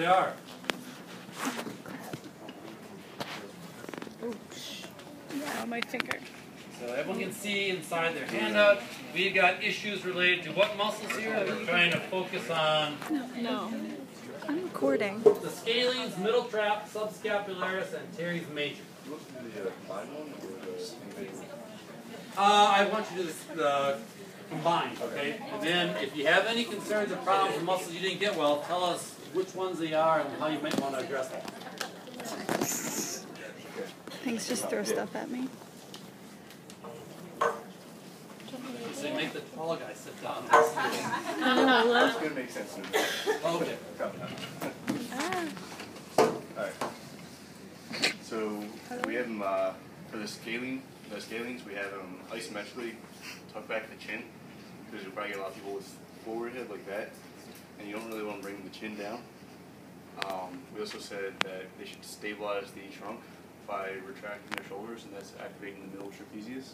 they are. Oops. Yeah, on my finger. So everyone can see inside their handout, we've got issues related to what muscles here. We're trying to focus on No. I'm recording. the scalenes, middle trap, subscapularis, and teres major. I want you to do this combined, okay? And then if you have any concerns or problems with muscles you didn't get well, tell us which ones they are and how you might want to address them. Thanks, just throw stuff at me. So you make the tall guy sit down. No, It's gonna make sense to me. Okay. Alright. So we have them for the scalenes we have them isometrically tuck back the chin, because you'll probably get a lot of people with forward head like that, and you don't really want to bring the chin down. We also said that they should stabilize the trunk by retracting their shoulders, and that's activating the middle trapezius.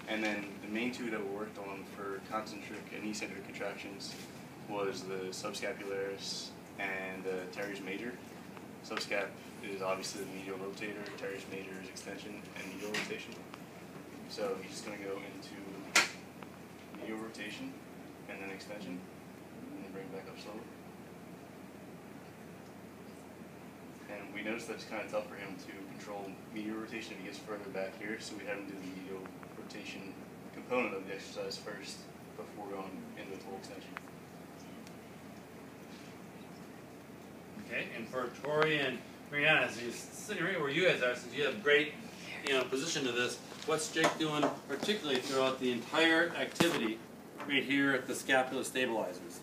And then the main two that we worked on for concentric and eccentric contractions was the subscapularis and the teres major. Subscap is obviously the medial rotator, teres major is extension and medial rotation. So he's just going to go into medial rotation and then extension, and then bring it back up slowly. And we noticed that it's kind of tough for him to control medial rotation if he gets further back here, so we had him do the medial rotation component of the exercise first before going into full extension. Okay, and for Tori and Mariana, as he's sitting right where you guys are, since you have great position to this, what's Jake doing particularly throughout the entire activity right here at the scapula stabilizers?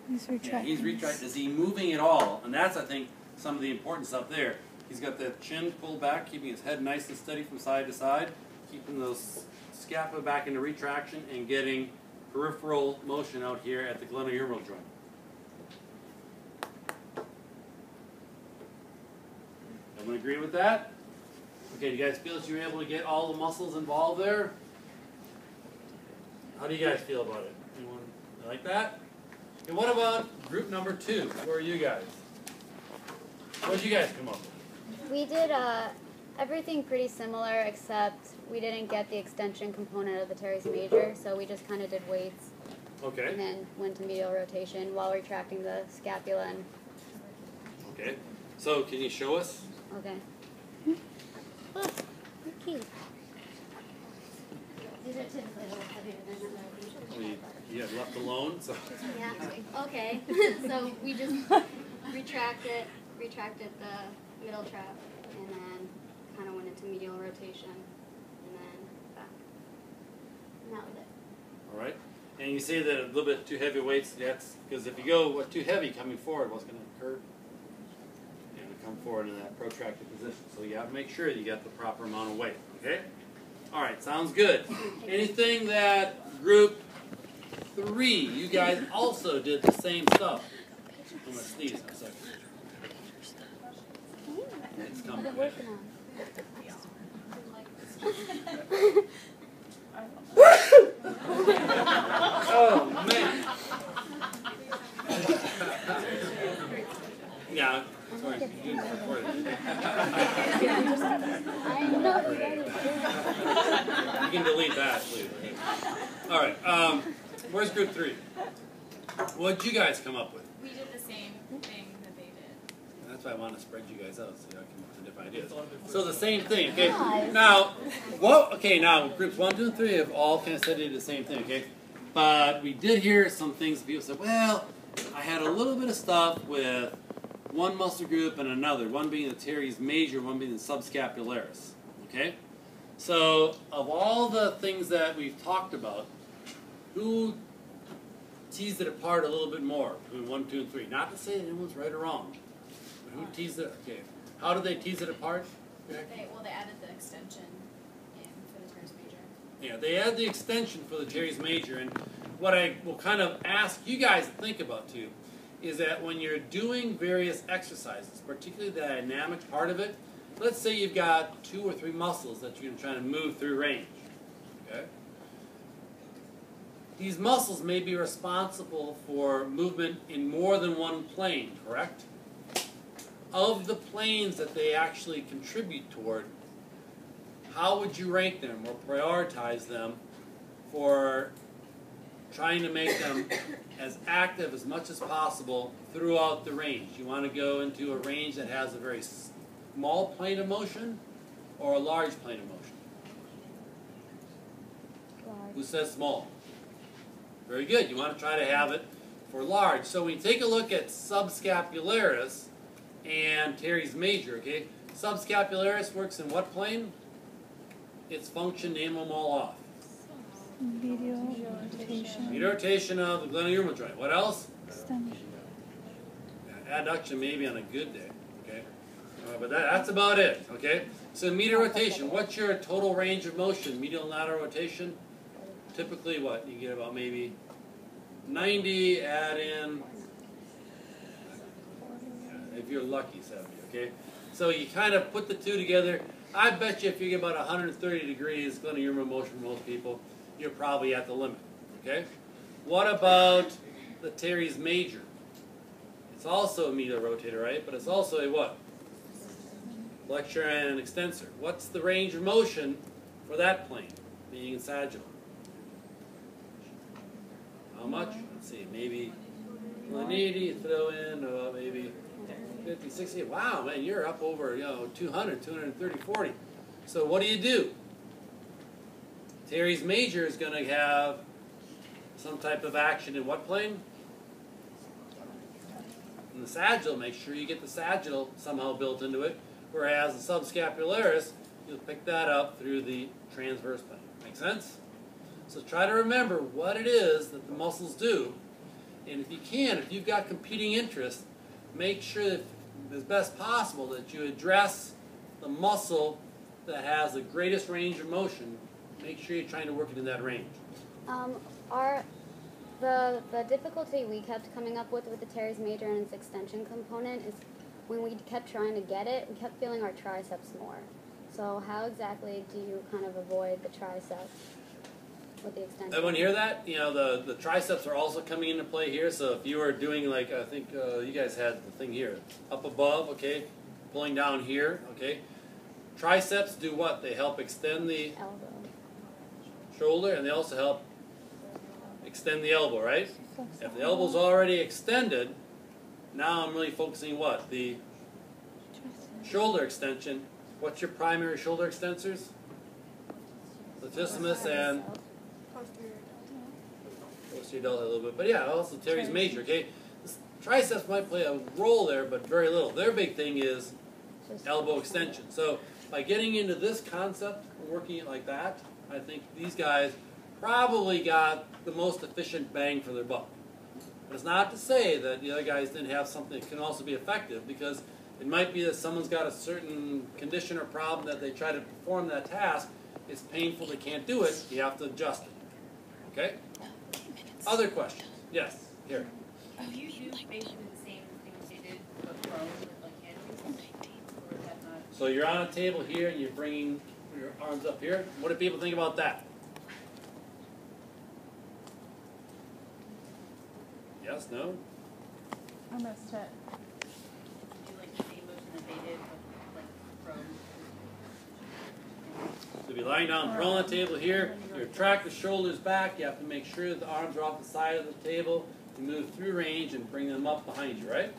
He's retracting. He's retracting. Is he moving at all? And that's, I think, some of the important stuff there. He's got the chin pulled back, keeping his head nice and steady from side to side, keeping those scapula back into retraction, and getting peripheral motion out here at the glenohumeral joint. Everyone agree with that? Okay, do you guys feel that you were able to get all the muscles involved there? How do you guys feel about it? Anyone like that? And what about group number 2? Where are you guys? What did you guys come up with? We did everything pretty similar, except we didn't get the extension component of the teres major, so we just kind of did weights. Okay. And then went to medial rotation while retracting the scapula. And okay. So can you show us? okay. Oh, they're cute. These are typically a little heavier than You have left alone, so. yeah. Okay. So we just retracted the middle trap, and then kind of went into medial rotation, and then back. And that was it. All right. And you say that a little bit too heavy weights, that's because if you go too heavy coming forward, what's going to occur? You're going to come forward in that protracted position. So you have to make sure you get the proper amount of weight. Okay? All right, sounds good. Anything that group 3, you guys also did the same stuff. I'm going to sneeze in a second. It's coming. What are working on? Oh, man. Yeah, sorry. You didn't record it. You can delete that, please. All right. Where's group 3? What did you guys come up with? We did the same thing that they did. That's why I want to spread you guys out so y'all come up with different ideas. So the same thing, okay? Now, now groups 1, 2, and 3 have all kind of said they did the same thing, okay? But we did hear some things people said, well, I had a little bit of stuff with one muscle group and another, one being the teres major, one being the subscapularis, okay? So of all the things that we've talked about, who teased it apart a little bit more between 1, 2, and 3? Not to say that anyone's right or wrong, but who teased it? Okay, how did they tease it apart? They added the extension in for the teres major. Yeah, they added the extension for the teres major, and what I will kind of ask you guys to think about too is that when you're doing various exercises, particularly the dynamic part of it, let's say you've got 2 or 3 muscles that you're trying to move through range, okay? These muscles may be responsible for movement in more than one plane, correct? of the planes that they actually contribute toward, how would you rank them or prioritize them for trying to make them as active as much as possible throughout the range? You want to go into a range that has a very small plane of motion or a large plane of motion? Who says small? Very good. You want to try to have it for large. So when you take a look at Subscapularis and teres major, okay? Subscapularis works in what plane? Its function, name them all off. Medial rotation. Medial rotation of the glenohumeral joint. What else? Extension. Adduction maybe on a good day, okay? But that's about it, okay? So medial rotation, what's your total range of motion? Medial and lateral rotation? Typically what? You get about maybe 90, add in, if you're lucky, 70, okay? So you kind of put the two together. I bet you if you get about 130 degrees glenohumeral motion for most people, you're probably at the limit, okay? What about the teres major? It's also a medial rotator, right? But it's also a what? Flexor and extensor. What's the range of motion for that plane, being sagittal? How much? Let's see, maybe 180, throw in maybe 50, 60. Wow, man, you're up over 200, 230, 40. So what do? Teres major is going to have some type of action in what plane? In the sagittal. Make sure you get the sagittal somehow built into it. Whereas the subscapularis, you'll pick that up through the transverse plane. Make sense? So try to remember what it is that the muscles do. And if you can, if you've got competing interests, make sure that as best possible that you address the muscle that has the greatest range of motion. Make sure you're trying to work it in that range. The difficulty we kept coming up with the teres major and its extension component is when we kept trying to get it, we kept feeling our triceps more. So how exactly do you kind of avoid the triceps with the extension? Everyone hear that? You know, the triceps are also coming into play here. So if you were doing like, I think you guys had the thing here, up above, okay, pulling down here, okay. Triceps do what? They help extend the elbow, shoulder, and they also help extend the elbow, right? If the elbow's already extended, now I'm really focusing what? The shoulder extension. What's your primary shoulder extensors? Latissimus and posterior delta a little bit. But yeah, also teres major, okay? Triceps might play a role there, but very little. Their big thing is elbow extension. So by getting into this concept and working it like that, I think these guys probably got the most efficient bang for their buck. But it's not to say that the other guys didn't have something that can also be effective, because it might be that someone's got a certain condition or problem that they try to perform that task. It's painful, they can't do it, you have to adjust it. Okay? Other questions? Yes, here. Do you do basically the same things you did but prone with like hands? Or is that not? So you're on a table here and you're bringing your arms up here. What do people think about that? Yes, no? I missed it. Do like the same motion that they did but like prone? So if you're lying down prone on the table here, you retract the shoulders back, you have to make sure that the arms are off the side of the table, you move through range and bring them up behind you, right?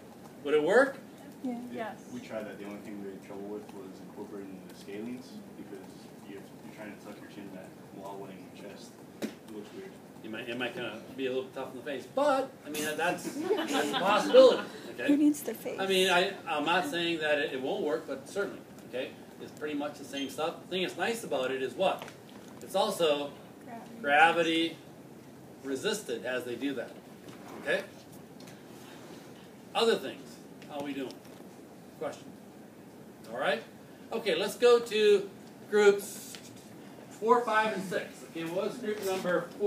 Would it work? Yeah. Yes. We tried that. The only thing we had trouble with was incorporating the scalenes, because you're trying to tuck your chin back while weighing your chest. It looks weird. It might kind of be a little tough in the face, but I mean that's a possibility. Who Okay. needs their face? I mean I'm not saying that it won't work, but certainly, okay, it's pretty much the same stuff. The thing that's nice about it is what? It's also gravity resisted as they do that. Okay. Other things. How are we doing? Questions? All right. Okay. Let's go to groups 4, 5, and 6. Okay. What was group number 4?